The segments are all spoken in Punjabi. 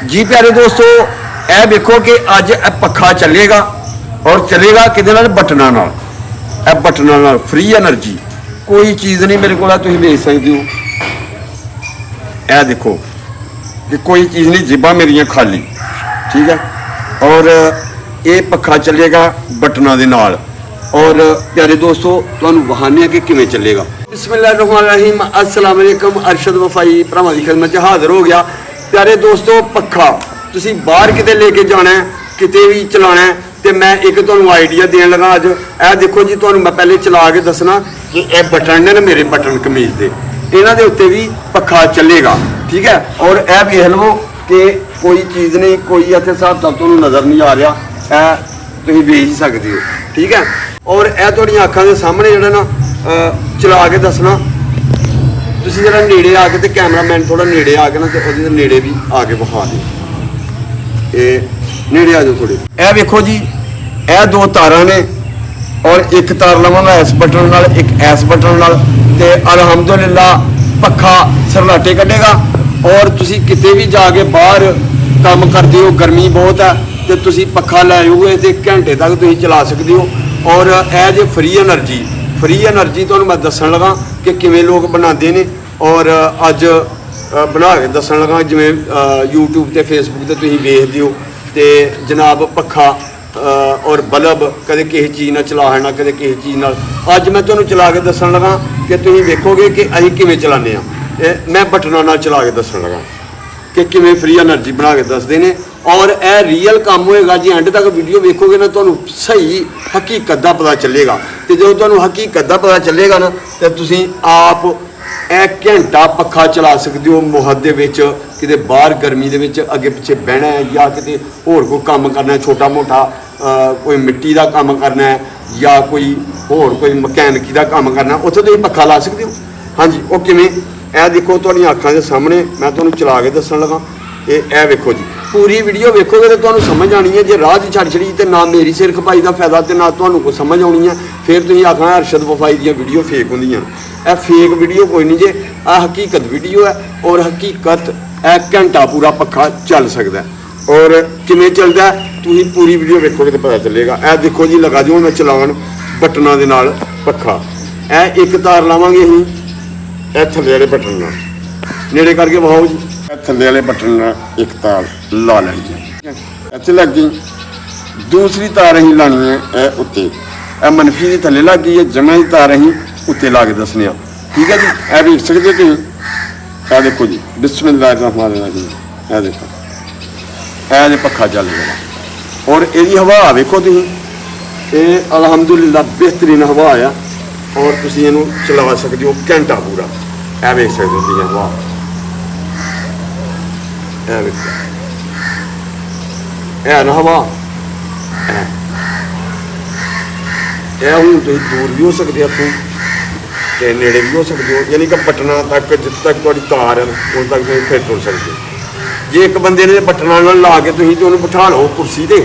जी प्यारे दोस्तों, यह देखो कि अज पखा चलेगा और चलेगा कि बटना नाल, बटना नाल फ्री एनर्जी। कोई चीज़ नहीं मेरे को तुम देख सकते हो। यह देखो कि कोई चीज़ नहीं, जिब्बां मेरियां खाली, ठीक है। और ये पखा चलेगा बटना दे नाल। और प्यारे दोस्तों तुहानूं वहाने कि किवें चलेगा। बिस्मिल्लाहिर्रहमानिर्रहीम, अस्सलाम वालेकुम। अरशद वफाई भरावां दी खिदमत च हाज़र हो गया। प्यारे दोस्तों, पखा तुसीं बाहर किते लेके जाना है, किते भी चलाना है, तो मैं एक तुहानूं आइडिया देन लगा अज। यह देखो जी, तुहानूं मैं पहले चला के दसना कि यह बटन ने मेरे बटन कमीज के, इन्हां दे उत्ते भी पखा चलेगा, ठीक है। और यह वेख लो कि कोई चीज़ नहीं, कोई इत्थे हिसाब ताब तुहानूं नज़र नहीं आ रहा, यह तुसीं वेख ही सकते हो, ठीक है। और यह तुहाड़ियां अखां दे सामने जिहड़ा ना चला के दसना। तुसीं जरा नेड़े आके तो कैमरामैन थोड़ा नेड़े आके ना तो उहदे नेड़े भी आके विखा दे। नेड़े आ जाओ थोड़े। यह वेखो जी, यह दो तारां ने और एक तार लवांगा इस बटन नाल, एक इस बटन नाल, ते अलहमदुलिल्लाह पखा सरलाटे कड्ढेगा। और तुसीं किते भी जाके बाहर काम करते हो, गर्मी बहुत है, तो तुसीं पखा लै जाओगे तो घंटे तक तुसीं चला सकते हो। और यह जे फ्री एनर्जी तुहानूं मैं दस्सण लगा कि किवें लोग बनाते हैं। और अज बना के दस्सण लगा, जिवें यूट्यूब ते फेसबुक ते तुसीं वेखदे हो, तो जनाब पखा और बल्ब कदे किसी चीज़ नाल चला लेना, कदे किसी चीज़ नाल। अज मैं तुहानूं चला के दस्सण लगा कि तुसीं वेखोगे कि असीं किवें चलाने आ। मैं बटना नाल चला के दस्सण लगा कि किवें फ्री एनर्जी बना के दसदे ने। और यह रियल काम होएगा जी। एंड तक वीडियो वेखोगे ना, तुहानूं सही हकीकत दा पता चलेगा। तो जो तुहानूं हकीकत दा पता चलेगा ना, तो तुसीं आप एक घंटा पखा चला सकते हो मुहद दे विच, किते बाहर गर्मी दे विच अगे पिछे बहना है, या किते होर कोई काम करना है, छोटा मोटा कोई मिट्टी का काम करना है, या कोई होर कोई मकैनिकी का काम करना है, उत्थे तुसीं पखा ला सकते हो। हाँ जी, वो किवें? यह देखो तुहाड़ियां अखां दे सामने मैं तुहानूं चला के दस्सण लगा। यह वेखो जी, पूरी वीडियो वेखोगे तो तुहानूं समझ आनी है। जे राह च छड़ छड़ी तो ना मेरी सिर खपाई का फायदा, तो ना तुहानूं कोई समझ आनी है। फिर तुसीं आखना अरशद वफाई दी वीडियो फेक होंदियां। यह फेक वीडियो कोई नहीं जे, यह हकीकत वीडियो है। और हकीकत एक घंटा पूरा पखा चल सकता है। और किवें चलदा है तुसीं पूरी वीडियो वेखोगे तो पता चलेगा। यह देखो जी, लगा जो मैं चलाउण बटना दे नाल पखा। यह एक तार लावांगे असीं ਇਹ थल्ले वाले बटन नाल, नेड़े करके वहाओ जी। थल्ले वाले बटन नाल एक तार ला लैनी है, इत्थे लग गई। दूसरी तार असीं लानी है उत्ते, मनफी दी थल्ले लग गई है, जमा दी तार असीं उत्ते ला के दसने आ, ठीक है जी। यह देख सकते तुसीं, यह देखो जी, बिस्मिल्लाहिर्रहमानिर्रहीम। यह देखो, यह जे पखा चल गया। और यदी हवा वेखो तुसीं, ये अलहमदुलिल्लाह बेहतरीन हवा आ। और तुसीं इहनूं चला सकते हो घंटा पूरा। यह वेख सकते हो तुसीं हवा, यह वेखो, है ना हवा। यह हुण तुसीं दूर भी हो सकते हो, तो नेड़े भी हो सकते हो, यानी कि बटना तक जिथे तक तुहाडी तार है उस तक तुसीं फिर तुर सकते हो। जे एक बंदे ने बटना नाल ला के तुसीं उहनूं बिठा लो कुर्सी ते,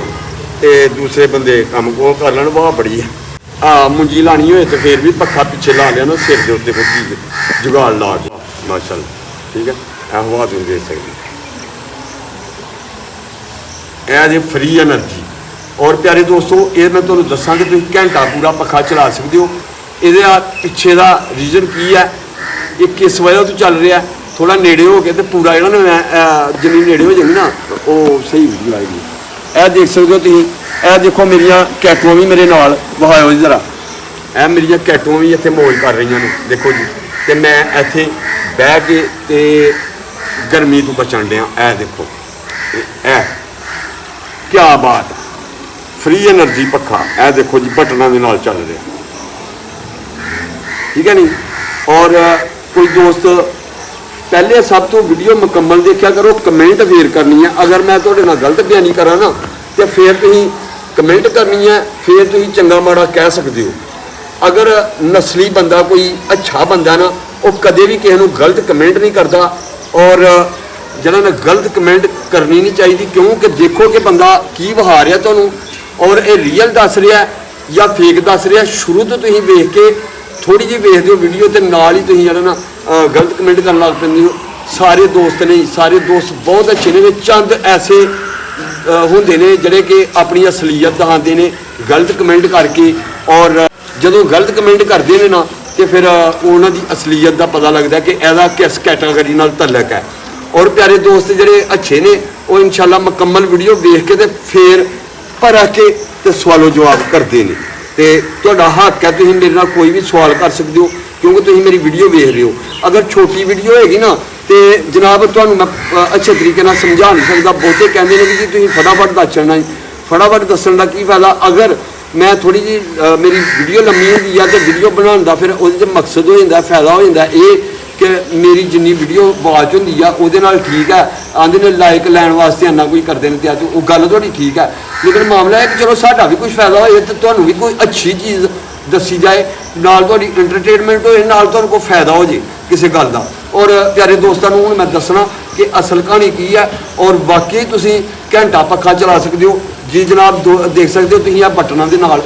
ते दूसरे बंदे कम को कर लैण, वाह बड़ी है। मुंजी लानी हो तो फिर भी पखा पिछे ला लिया ना, सिर के उत्ते कोई चीज जुगाड़ ला के, माशाअल्लाह, ठीक है। यह हवा तुम देख सकते, यह जी फ्री एनर्जी। और प्यारे दोस्तों, ये मैं तुहानूं दस्सां कि तुसीं घंटा पूरा पखा चला सकते हो। ये पिछे का रीजन की है, ये किस वजह तो चल रहा है। थोड़ा नेड़े हो गए तो पूरा जो ना जिन्नी नेड़े हो जाएगी ना, वो सही वीडियो आएगी। यह देख सकते हो तुसीं, यह देखो मेरिया कैटुआं भी मेरे नाल वहाओ जी जरा। यह मेरिया कैटुआं भी इत्थे मौज कर रही ने, देखो जी। तो मैं इत्थे बह के ते गर्मी तो बचन दिया। यह देखो, यह क्या बात है, फ्री एनर्जी पखा। यह देखो जी, बटना दे नाल चल रहा, ठीक है नहीं। और कोई दोस्त पहले सब तो वीडियो मुकम्मल देखा करो, कमेंट फेर करनी है। अगर मैं तुहाडे नाल गलत बयानी करा ना, तो फिर तुसीं कमेंट करनी है, फिर तुसीं चंगा माड़ा कह सकते हो। अगर नस्ली बंदा कोई अच्छा बंदा ना, वो कदे भी किसी को गलत कमेंट नहीं करता। और जिन्होंने गलत कमेंट करनी नहीं चाहिए, क्योंकि देखो कि बंदा की वहा रहा तुहानूं, और ये रियल दस रहा है या फेक दस रहा। शुरू तो तुसीं वेख के थोड़ी जी वेखदे हो वीडियो, तो नाल ही तुसीं जिहड़ा ना गलत कमेंट करन लग पैंदे हो। ਸਾਰੇ ਦੋਸਤ ਨੇ, ਸਾਰੇ ਦੋਸਤ ਬਹੁਤ ਅੱਛੇ ਨੇ। ਚੰਦ ਐਸੇ ਹੁੰਦੇ ਨੇ ਜਿਹੜੇ ਕਿ ਆਪਣੀ ਅਸਲੀਅਤ ਦਿਖਾਉਂਦੇ ਨੇ ਗਲਤ ਕਮੈਂਟ ਕਰਕੇ, ਔਰ ਜਦੋਂ ਗਲਤ ਕਮੈਂਟ ਕਰਦੇ ਨੇ ਨਾ ਤੇ ਫਿਰ ਉਹਨਾਂ ਦੀ ਅਸਲੀਅਤ ਦਾ ਪਤਾ ਲੱਗਦਾ ਕਿ ਇਹਦਾ ਕਿਸ ਕੈਟਾਗਰੀ ਨਾਲ ਤਾਲੁਕ ਹੈ। ਔਰ ਪਿਆਰੇ ਦੋਸਤ ਜਿਹੜੇ ਅੱਛੇ ਨੇ ਉਹ ਇਨਸ਼ਾਅੱਲਾ ਮੁਕੰਮਲ ਵੀਡੀਓ ਵੇਖ ਕੇ ਤੇ ਫਿਰ ਭਰਾ ਕੇ ਤੇ ਸਵਾਲੋ ਜਵਾਬ ਕਰਦੇ ਨੇ। ਤੇ ਤੁਹਾਡਾ ਹੱਕ ਹੈ, ਤੁਸੀਂ ਮੇਰੇ ਨਾਲ ਕੋਈ ਵੀ ਸਵਾਲ ਕਰ ਸਕਦੇ ਹੋ ਕਿਉਂਕਿ ਤੁਸੀਂ ਮੇਰੀ ਵੀਡੀਓ ਵੇਖ ਰਹੇ ਹੋ। ਅਗਰ ਛੋਟੀ ਵੀਡੀਓ ਹੈਗੀ ਨਾ ਤੇ ਜਨਾਬ ਤੁਹਾਨੂੰ ਮੈਂ ਅੱਛੇ ਤਰੀਕੇ ਨਾਲ ਸਮਝਾ ਨਹੀਂ ਸਕਦਾ। ਬਹੁਤੇ ਕਹਿੰਦੇ ਨੇ ਕਿ ਜੀ ਤੁਸੀਂ ਫਟਾਫਟ ਦੱਸਣਾ, ਫਟਾਫਟ ਦੱਸਣ ਦਾ ਕੀ ਫਾਇਦਾ। ਅਗਰ ਮੈਂ ਥੋੜੀ ਜੀ ਮੇਰੀ ਵੀਡੀਓ ਲੰਮੀ ਹੁੰਦੀ ਆ ਤੇ ਵੀਡੀਓ ਬਣਾਉਣ ਦਾ ਫਿਰ ਉਹਦੇ 'ਚ ਮਕਸਦ ਹੋ ਜਾਂਦਾ, ਫਾਇਦਾ ਹੋ ਜਾਂਦਾ ਇਹ ਕਿ ਮੇਰੀ ਜਿੰਨੀ ਵੀਡੀਓ ਵਾਚ ਹੁੰਦੀ ਆ ਉਹਦੇ ਨਾਲ ਠੀਕ ਹੈ। ਆਂਦੇ ਨੇ ਲਾਈਕ ਲੈਣ ਵਾਸਤੇ ਇੰਨਾ ਕੋਈ ਕਰਦੇ ਨੇ ਤੇ ਅੱਜ ਉਹ ਗੱਲ ਤੁਹਾਡੀ ਠੀਕ ਹੈ, ਲੇਕਿਨ ਮਾਮਲਾ ਹੈ ਕਿ ਚਲੋ ਸਾਡਾ ਵੀ ਕੁਝ ਫਾਇਦਾ ਹੋਏ ਤੇ ਤੁਹਾਨੂੰ ਵੀ ਕੋਈ ਅੱਛੀ ਚੀਜ਼ ਦੱਸੀ ਜਾਏ, ਨਾਲ ਤੁਹਾਡੀ ਐਂਟਰਟੇਨਮੈਂਟ ਹੋਏ, ਨਾਲ ਤੁਹਾਨੂੰ ਕੋਈ ਫਾਇਦਾ ਹੋ ਜੇ ਕਿਸੇ ਗੱਲ ਦਾ। ਔਰ ਪਿਆਰੇ ਦੋਸਤਾਂ ਨੂੰ ਹੁਣ ਮੈਂ ਦੱਸਣਾ ਕਿ ਅਸਲ ਕਹਾਣੀ ਕੀ ਹੈ। ਔਰ ਵਾਕਈ ਤੁਸੀਂ ਘੰਟਾ ਪੱਖਾ ਚਲਾ ਸਕਦੇ ਹੋ ਜੀ ਜਨਾਬ। ਦੇਖ ਸਕਦੇ ਹੋ ਤੁਸੀਂ ਇਹ ਬਟਨਾਂ ਦੇ ਨਾਲ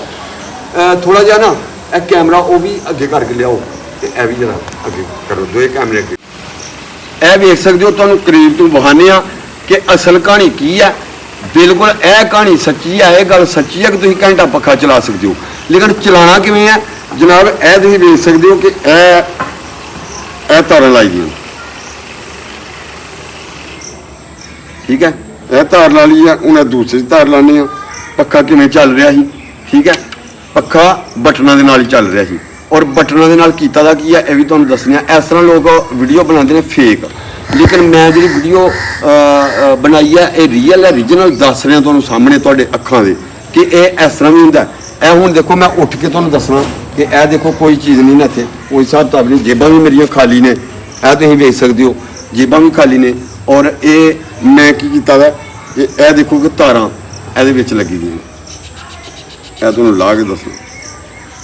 ਥੋੜਾ ਜਿਹਾ ਨਾ ਇਹ ਕੈਮਰਾ ਉਹ ਵੀ ਅੱਗੇ ਕਰਕੇ ਲਿਆਓ ਤੇ ਇਹ ਵੀ ਜਰਾ ਅੱਗੇ ਕਰੋ, ਦੋਏ ਕੈਮਰੇ ਅੱਗੇ। ਇਹ ਵੇਖ ਸਕਦੇ ਹੋ, ਤੁਹਾਨੂੰ ਕਰੀਬ ਤੋਂ ਵਿਖਾਉਂਦੇ ਆ ਕਿ ਅਸਲ ਕਹਾਣੀ ਕੀ ਹੈ। ਬਿਲਕੁਲ ਇਹ ਕਹਾਣੀ ਸੱਚੀ ਹੈ, ਇਹ ਗੱਲ ਸੱਚੀ ਹੈ ਕਿ ਤੁਸੀਂ ਘੰਟਾ ਪੱਖਾ ਚਲਾ ਸਕਦੇ ਹੋ, ਲੇਕਿਨ ਚਲਾਉਣਾ ਕਿਵੇਂ ਹੈ ਜਨਾਬ। ਇਹ ਤੁਸੀਂ ਵੇਖ ਸਕਦੇ ਹੋ ਕਿ ਇਹ ਤਾਰਾਂ ਲਾਈ ਦੀਆਂ, ਠੀਕ ਹੈ। ਇਹ ਤਾਰ ਲਾ ਲਈ ਆ, ਹੁਣ ਦੂਸਰੀ ਤਾਰ ਲਾਉਂਦੇ ਆ। ਪੱਖਾ ਕਿਵੇਂ ਚੱਲ ਰਿਹਾ ਸੀ, ਠੀਕ ਹੈ। ਪੱਖਾ ਬਟਨਾਂ ਦੇ ਨਾਲ ਹੀ ਚੱਲ ਰਿਹਾ ਸੀ, ਔਰ ਬਟਨਾਂ ਦੇ ਨਾਲ ਕੀਤਾ ਦਾ ਕੀ ਹੈ ਇਹ ਵੀ ਤੁਹਾਨੂੰ ਦੱਸਣਾ। ਇਸ ਤਰ੍ਹਾਂ ਲੋਕ ਵੀਡੀਓ ਬਣਾਉਂਦੇ ਨੇ ਫੇਕ, ਲੇਕਿਨ ਮੈਂ ਜਿਹੜੀ ਵੀਡੀਓ ਬਣਾਈ ਹੈ ਇਹ ਰੀਅਲ ਹੈ, ਰੀਜਨਲ ਦੱਸ ਰਿਹਾ ਤੁਹਾਨੂੰ ਸਾਹਮਣੇ ਤੁਹਾਡੇ ਅੱਖਾਂ ਦੇ ਕਿ ਇਹ ਇਸ ਤਰ੍ਹਾਂ ਵੀ ਹੁੰਦਾ। ਇਹ ਹੁਣ ਦੇਖੋ ਮੈਂ ਉੱਠ ਕੇ ਤੁਹਾਨੂੰ ਦੱਸਣਾ ਕਿ ਇਹ ਦੇਖੋ ਕੋਈ ਚੀਜ਼ ਨਹੀਂ ਨਾ ਇੱਥੇ, ਕੋਈ ਹਿਸਾਬ ਕਿਤਾਬ ਨਹੀਂ। ਜੇਬਾਂ ਵੀ ਮੇਰੀਆਂ ਖਾਲੀ ਨੇ, ਇਹ ਤੁਸੀਂ ਵੇਖ ਸਕਦੇ ਹੋ, ਜੇਬਾਂ ਵੀ ਖਾਲੀ ਨੇ। ਔਰ ਇਹ ਮੈਂ ਕੀ ਕੀਤਾ ਵਾ, ਇਹ ਦੇਖੋ ਕਿ ਤਾਰਾਂ ਇਹਦੇ ਵਿੱਚ ਲੱਗੀ ਦੀਆਂ, ਇਹ ਤੁਹਾਨੂੰ ਲਾ ਕੇ ਦੱਸੋ।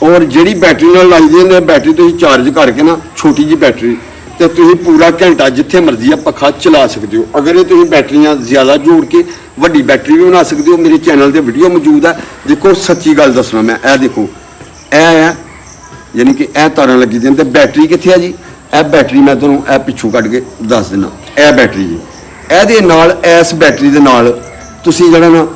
ਔਰ ਜਿਹੜੀ ਬੈਟਰੀ ਨਾਲ ਲਾਈ ਦੀ ਹੁੰਦੀ ਹੈ, ਬੈਟਰੀ ਤੁਸੀਂ ਚਾਰਜ ਕਰਕੇ ਨਾ, ਛੋਟੀ ਜਿਹੀ ਬੈਟਰੀ, ਤੇ ਤੁਸੀਂ ਪੂਰਾ ਘੰਟਾ ਜਿੱਥੇ ਮਰਜ਼ੀ ਆ ਪੱਖਾ ਚਲਾ ਸਕਦੇ ਹੋ। ਅਗਰ ਇਹ ਤੁਸੀਂ ਬੈਟਰੀਆਂ ਜ਼ਿਆਦਾ ਜੋੜ ਕੇ ਵੱਡੀ ਬੈਟਰੀ ਵੀ ਬਣਾ ਸਕਦੇ ਹੋ। ਮੇਰੇ ਚੈਨਲ ਤੇ ਵੀਡੀਓ ਮੌਜੂਦ ਹੈ। ਦੇਖੋ ਸੱਚੀ ਗੱਲ ਦੱਸਣਾ ਮੈਂ, ਇਹ ਦੇਖੋ ਇਹ ਹੈ, ਯਾਨੀ ਕਿ ਇਹ ਤਾਰਾਂ ਲੱਗੀ ਦੀਆਂ। ਤੇ ਬੈਟਰੀ ਕਿੱਥੇ ਆ ਜੀ? ਇਹ ਬੈਟਰੀ ਮੈਂ ਤੁਹਾਨੂੰ ਇਹ ਪਿੱਛੋਂ ਕੱਢ ਕੇ ਦੱਸ ਦਿੰਦਾ। ਇਹ ਬੈਟਰੀ ਜੀ, ਇਹਦੇ ਨਾਲ ਇਸ ਬੈਟਰੀ ਦੇ ਨਾਲ ਤੁਸੀਂ ਜਿਹੜਾ ਨਾ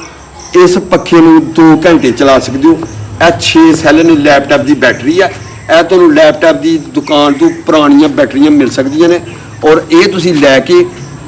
ਇਸ ਪੱਖੇ ਨੂੰ 2 ਘੰਟੇ ਚਲਾ ਸਕਦੇ ਹੋ। ਇਹ 6 ਸੈੱਲ ਨੇ, ਲੈਪਟਾਪ ਦੀ ਬੈਟਰੀ ਹੈ। ਇਹ ਤੁਹਾਨੂੰ ਲੈਪਟਾਪ ਦੀ ਦੁਕਾਨ ਤੋਂ ਪੁਰਾਣੀਆਂ ਬੈਟਰੀਆਂ ਮਿਲ ਸਕਦੀਆਂ ਨੇ, ਔਰ ਇਹ ਤੁਸੀਂ ਲੈ ਕੇ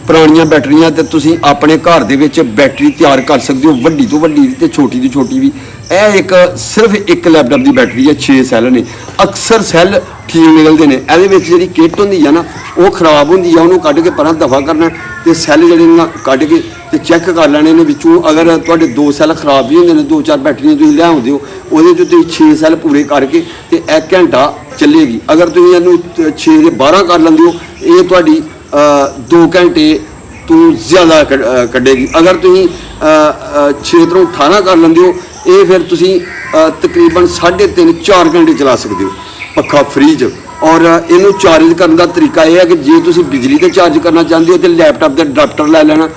ਪੁਰਾਣੀਆਂ ਬੈਟਰੀਆਂ ਤੇ ਤੁਸੀਂ ਆਪਣੇ ਘਰ ਦੇ ਵਿੱਚ ਬੈਟਰੀ ਤਿਆਰ ਕਰ ਸਕਦੇ ਹੋ, ਵੱਡੀ ਤੋਂ ਵੱਡੀ ਤੇ ਛੋਟੀ ਤੋਂ ਛੋਟੀ ਵੀ। ਇਹ ਇੱਕ ਸਿਰਫ ਇੱਕ ਲੈਪਟਾਪ ਦੀ ਬੈਟਰੀ ਹੈ, 6 ਸੈੱਲ ਨੇ। ਅਕਸਰ ਸੈੱਲ ਠੀਕ ਨਿਕਲਦੇ ਨੇ। ਇਹਦੇ ਵਿੱਚ ਜਿਹੜੀ ਕਿੱਟ ਹੁੰਦੀ ਆ ਨਾ ਉਹ ਖਰਾਬ ਹੁੰਦੀ ਆ, ਉਹਨੂੰ ਕੱਢ ਕੇ ਪਰਾਂ ਦਫਾ ਕਰਨਾ ਤੇ ਸੈੱਲ ਜਿਹੜੇ ਨੇ ਕੱਢ ਕੇ ਤੇ ਚੈੱਕ ਕਰ ਲੈਣੇ ਨੇ ਵਿੱਚੋਂ। ਅਗਰ ਤੁਹਾਡੇ 2 ਸੈੱਲ ਖਰਾਬ ਵੀ ਹੁੰਦੇ ਨੇ, 2-4 ਬੈਟਰੀਆਂ ਤੁਸੀਂ ਲੈ ਆਉਂਦੇ ਹੋ, ਉਹਦੇ 'ਚ ਤੁਸੀਂ 6 ਸੈੱਲ ਪੂਰੇ ਕਰਕੇ ਤੇ 1 ਘੰਟਾ ਚੱਲੇਗੀ। ਅਗਰ ਤੁਸੀਂ ਇਹਨੂੰ 6 ਦੇ 12 ਕਰ ਲੈਂਦੇ ਹੋ, ਇਹ ਤੁਹਾਡੀ 2 ਘੰਟੇ ਤੋਂ ਜ਼ਿਆਦਾ ਕੱਢੇਗੀ। ਅਗਰ ਤੁਸੀਂ 6 ਤੋਂ 18 ਕਰ ਲੈਂਦੇ ਹੋ, ਇਹ ਫਿਰ ਤੁਸੀਂ ਤਕਰੀਬਨ 3.5-4 ਘੰਟੇ ਚਲਾ ਸਕਦੇ ਹੋ ਪੱਖਾ ਫ੍ਰੀ 'ਚ। ਔਰ ਇਹਨੂੰ ਚਾਰਜ ਕਰਨ ਦਾ ਤਰੀਕਾ ਇਹ ਹੈ ਕਿ ਜੇ ਤੁਸੀਂ ਬਿਜਲੀ ਤੇ ਚਾਰਜ ਕਰਨਾ ਚਾਹੁੰਦੇ ਹੋ ਤੇ ਲੈਪਟਾਪ ਦਾ ਅਡਾਪਟਰ ਲੈ ਲੈਣਾ,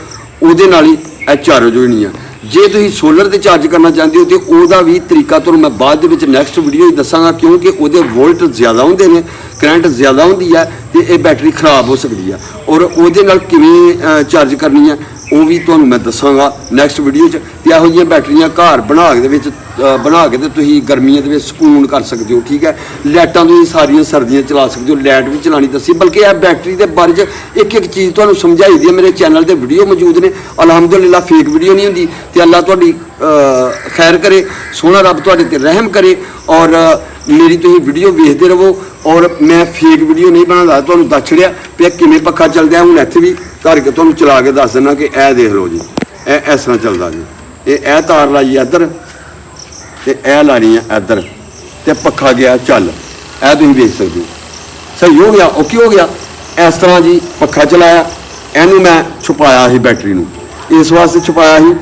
ਉਹਦੇ ਨਾਲ ਹੀ ਇਹ ਚਾਰਜ ਹੋਣੀ ਆ। ਜੇ ਤੁਸੀਂ ਸੋਲਰ ਤੇ ਚਾਰਜ ਕਰਨਾ ਚਾਹੁੰਦੇ ਹੋ ਤੇ ਉਹਦਾ ਵੀ ਤਰੀਕਾ ਤੁਹਾਨੂੰ ਮੈਂ ਬਾਅਦ ਦੇ ਵਿੱਚ ਨੈਕਸਟ ਵੀਡੀਓ 'ਚ ਦੱਸਾਂਗਾ, ਕਿਉਂਕਿ ਉਹਦੇ ਵੋਲਟ ਜ਼ਿਆਦਾ ਹੁੰਦੇ ਨੇ, ਕਰੰਟ ਜ਼ਿਆਦਾ ਹੁੰਦੀ ਹੈ ਤੇ ਇਹ ਬੈਟਰੀ ਖਰਾਬ ਹੋ ਸਕਦੀ ਆ। ਔਰ ਉਹਦੇ ਨਾਲ ਕਿਵੇਂ ਚਾਰਜ ਕਰਨੀ ਹੈ ਉਹ ਵੀ ਤੁਹਾਨੂੰ ਮੈਂ ਦੱਸਾਂਗਾ ਨੈਕਸਟ ਵੀਡੀਓ 'ਚ। ਤੇ ਇਹੋ ਜਿਹੀਆਂ ਬੈਟਰੀਆਂ ਘਰ ਬਣਾ ਕੇ ਤੇ ਤੁਸੀਂ ਗਰਮੀਆਂ ਦੇ ਵਿੱਚ ਸਕੂਨ ਕਰ ਸਕਦੇ ਹੋ, ਠੀਕ ਹੈ। ਲਾਈਟਾਂ ਤੁਸੀਂ ਸਾਰੀਆਂ ਸਰਦੀਆਂ ਚਲਾ ਸਕਦੇ ਹੋ, ਲਾਈਟ ਵੀ ਚਲਾਣੀ ਦੱਸੀ। ਬਲਕਿ ਇਹ ਬੈਟਰੀ ਦੇ ਬਾਰੇ 'ਚ ਇੱਕ ਚੀਜ਼ ਤੁਹਾਨੂੰ ਸਮਝਾਈ ਦੀ ਹੈ, ਮੇਰੇ ਚੈਨਲ ਤੇ ਵੀਡੀਓ ਮੌਜੂਦ ਨੇ। ਅਲਹਮਦੁਲਿਲਾ ਫੇਕ ਵੀਡੀਓ ਨਹੀਂ ਹੁੰਦੀ ਤੇ ਅੱਲਾਹ ਤੁਹਾਡੀ ਖੈਰ ਕਰੇ, ਸੋਹਣਾ ਰੱਬ ਤੁਹਾਡੇ ਤੇ ਰਹਿਮ ਕਰੇ। ਔਰ ਮੇਰੀ ਤੁਸੀਂ ਵੀਡੀਓ ਵੇਖਦੇ ਰਹੋ। ਔਰ ਮੈਂ ਫੇਕ ਵੀਡੀਓ ਨਹੀਂ ਬਣਾਉਂਦਾ, ਤੁਹਾਨੂੰ ਦੱਸ ਛੜਿਆ ਵੀ ਕਿਵੇਂ ਪੱਖਾ ਚੱਲਦਾ। ਹੁਣ ਇੱਥੇ ਵੀ ਧਰ ਕੇ ਤੁਹਾਨੂੰ ਚਲਾ ਕੇ ਦੱਸ ਦਿੰਦਾ ਕਿ ਇਹ ਦੇਖ ਲਓ ਜੀ, ਇਹ ਇਸ ਤਰ੍ਹਾਂ ਚੱਲਦਾ ਜੀ। ਇਹ ਤਾਰ ਲਾਈ ਇੱਧਰ ਤੇ ਇਹ ਲਾਣੀ ਹੈ ਇੱਧਰ ਤੇ ਪੱਖਾ ਗਿਆ ਚੱਲ। ਇਹ ਤੁਸੀਂ ਵੇਖ ਸਕਦੇ ਹੋ, ਸਹੀ ਹੋ ਗਿਆ, ਓਕੇ ਹੋ ਗਿਆ। ਇਸ ਤਰ੍ਹਾਂ ਜੀ ਪੱਖਾ ਚਲਾਇਆ। ਇਹਨੂੰ ਮੈਂ ਛੁਪਾਇਆ ਸੀ, ਬੈਟਰੀ ਨੂੰ ਇਸ ਵਾਸਤੇ ਛੁਪਾਇਆ ਸੀ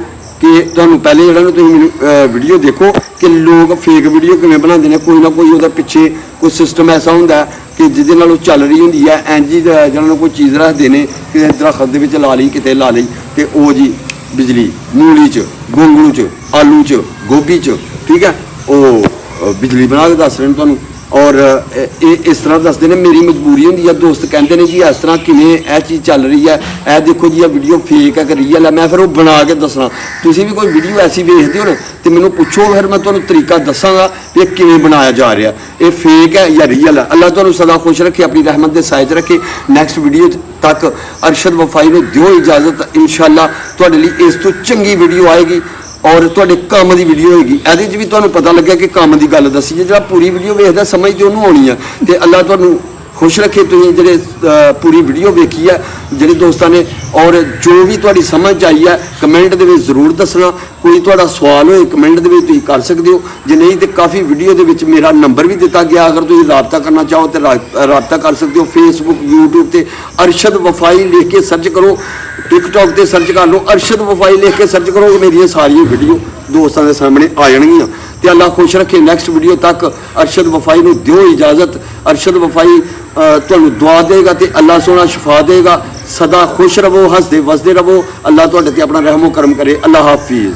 ਕਿ ਤੁਹਾਨੂੰ ਪਹਿਲੇ ਜਿਹੜਾ ਨਾ ਤੁਸੀਂ ਮੈਨੂੰ ਵੀਡੀਓ ਦੇਖੋ ਕਿ ਲੋਕ ਫੇਕ ਵੀਡੀਓ ਕਿਵੇਂ ਬਣਾਉਂਦੇ ਨੇ। ਕੋਈ ਨਾ ਕੋਈ ਉਹਦਾ ਪਿੱਛੇ ਕੋਈ ਸਿਸਟਮ ਐਸਾ ਹੁੰਦਾ ਕਿ ਜਿਹਦੇ ਨਾਲ ਉਹ ਚੱਲ ਰਹੀ ਹੁੰਦੀ ਹੈ। ਇੰਝ ਹੀ ਜਿਹਨਾਂ ਨੂੰ ਕੋਈ ਚੀਜ਼ ਰੱਖਦੇ ਨੇ, ਕਿਸੇ ਦਰਖਤ ਦੇ ਵਿੱਚ ਲਾ ਲਈ, ਕਿਤੇ ਲਾ ਲਈ ਤੇ ਉਹ ਜੀ ਬਿਜਲੀ ਮੂਲੀ 'ਚ, ਗੋਂਗਲੂ 'ਚ, ਆਲੂ 'ਚ, ਗੋਭੀ 'ਚ, ਠੀਕ ਹੈ, ਉਹ ਬਿਜਲੀ ਬਣਾ ਕੇ ਦੱਸ ਰਹੇ ਨੇ ਤੁਹਾਨੂੰ। ਔਰ ਇਹ ਇਸ ਤਰ੍ਹਾਂ ਦੱਸਦੇ ਨੇ ਮੇਰੀ ਮਜਬੂਰੀ ਹੁੰਦੀ ਆ। ਦੋਸਤ ਕਹਿੰਦੇ ਨੇ ਜੀ ਇਸ ਤਰ੍ਹਾਂ ਕਿਵੇਂ ਇਹ ਚੀਜ਼ ਚੱਲ ਰਹੀ ਹੈ, ਇਹ ਦੇਖੋ ਜੀ ਇਹ ਵੀਡੀਓ ਫੇਕ ਹੈ ਕਿ ਰੀਅਲ ਹੈ। ਮੈਂ ਫਿਰ ਉਹ ਬਣਾ ਕੇ ਦੱਸਣਾ। ਤੁਸੀਂ ਵੀ ਕੋਈ ਵੀਡੀਓ ਐਸੀ ਵੇਖਦੇ ਹੋ ਨਾ ਤੇ ਮੈਨੂੰ ਪੁੱਛੋ, ਫਿਰ ਮੈਂ ਤੁਹਾਨੂੰ ਤਰੀਕਾ ਦੱਸਾਂਗਾ ਵੀ ਇਹ ਕਿਵੇਂ ਬਣਾਇਆ ਜਾ ਰਿਹਾ, ਇਹ ਫੇਕ ਹੈ ਜਾਂ ਰੀਅਲ ਹੈ। ਅੱਲਾਹ ਤੁਹਾਨੂੰ ਸਦਾ ਖੁਸ਼ ਰੱਖੇ, ਆਪਣੀ ਰਹਿਮਤ ਦੇ ਸਾਇਜ ਰੱਖੇ। ਨੈਕਸਟ ਵੀਡੀਓ ਤੱਕ ਅਰਸ਼ਦ ਵਫਾਈ ਨੂੰ ਦਿਓ ਇਜਾਜ਼ਤ। ਇਨਸ਼ਾਅੱਲਾ ਤੁਹਾਡੇ ਲਈ ਇਸ ਤੋਂ ਚੰਗੀ ਵੀਡੀਓ ਆਏਗੀ ਔਰ ਤੁਹਾਡੇ ਕੰਮ ਦੀ ਵੀਡੀਓ ਹੋਏਗੀ। ਇਹਦੇ 'ਚ ਵੀ ਤੁਹਾਨੂੰ ਪਤਾ ਲੱਗਿਆ ਕਿ ਕੰਮ ਦੀ ਗੱਲ ਦੱਸੀ ਹੈ। ਜਿਹੜਾ ਪੂਰੀ ਵੀਡੀਓ ਵੇਖਦਾ ਸਮਝ ਤੇ ਉਹਨੂੰ ਆਉਣੀ ਆ। ਤੇ ਅੱਲਾਹ ਤੁਹਾਨੂੰ ਖੁਸ਼ ਰੱਖੇ। ਤੁਸੀਂ ਜਿਹੜੇ ਪੂਰੀ ਵੀਡੀਓ ਵੇਖੀ ਹੈ ਜਿਹੜੇ ਦੋਸਤਾਂ ਨੇ, ਔਰ ਜੋ ਵੀ ਤੁਹਾਡੀ ਸਮਝ ਆਈ ਹੈ ਕਮੈਂਟ ਦੇ ਵਿੱਚ ਜ਼ਰੂਰ ਦੱਸਣਾ। ਕੋਈ ਤੁਹਾਡਾ ਸਵਾਲ ਹੋਏ ਕਮੈਂਟ ਦੇ ਵਿੱਚ ਤੁਸੀਂ ਕਰ ਸਕਦੇ ਹੋ। ਜੇ ਨਹੀਂ ਤੇ ਕਾਫੀ ਵੀਡੀਓ ਦੇ ਵਿੱਚ ਮੇਰਾ ਨੰਬਰ ਵੀ ਦਿੱਤਾ ਗਿਆ, ਅਗਰ ਤੁਸੀਂ ਰਾਬਤਾ ਕਰਨਾ ਚਾਹੋ ਤਾਂ ਰਾਬਤਾ ਕਰ ਸਕਦੇ ਹੋ। ਫੇਸਬੁੱਕ, YouTube ਤੇ ਅਰਸ਼ਦ ਵਫਾਈ ਲਿਖ ਕੇ ਸਰਚ ਕਰੋ, ਟਿਕਟੌਕ ਤੇ ਸਰਚ ਕਰ ਲਓ, ਅਰਸ਼ਦ ਵਫਾਈ ਲਿਖ ਕੇ ਸਰਚ ਕਰੋ, ਮੇਰੀਆਂ ਸਾਰੀਆਂ ਵੀਡੀਓ ਦੋਸਤਾਂ ਦੇ ਸਾਹਮਣੇ ਆ ਜਾਣਗੀਆਂ। ਤੇ ਅੱਲਾਹ ਖੁਸ਼ ਰੱਖੇ। ਨੈਕਸਟ ਵੀਡੀਓ ਤੱਕ ਅਰਸ਼ਦ ਵਫਾਈ ਨੂੰ ਦਿਓ ਇਜਾਜ਼ਤ। ਅਰਸ਼ਦ ਵਫਾਈ ਤੁਹਾਨੂੰ ਦੁਆ ਦੇਗਾ ਤੇ ਅੱਲਾਹ ਸੋਹਣਾ ਸ਼ਿਫਾ ਦੇਗਾ। ਸਦਾ ਖੁਸ਼ ਰਹੋ, ਹੱਸਦੇ ਵਸਦੇ ਰਹੋ। ਅੱਲਾਹ ਤੁਹਾਡੇ ਤੇ ਆਪਣਾ ਰਹਿਮੋ ਕਰਮ ਕਰੇ। ਅੱਲਾਹ ਹਾਫਿਜ਼।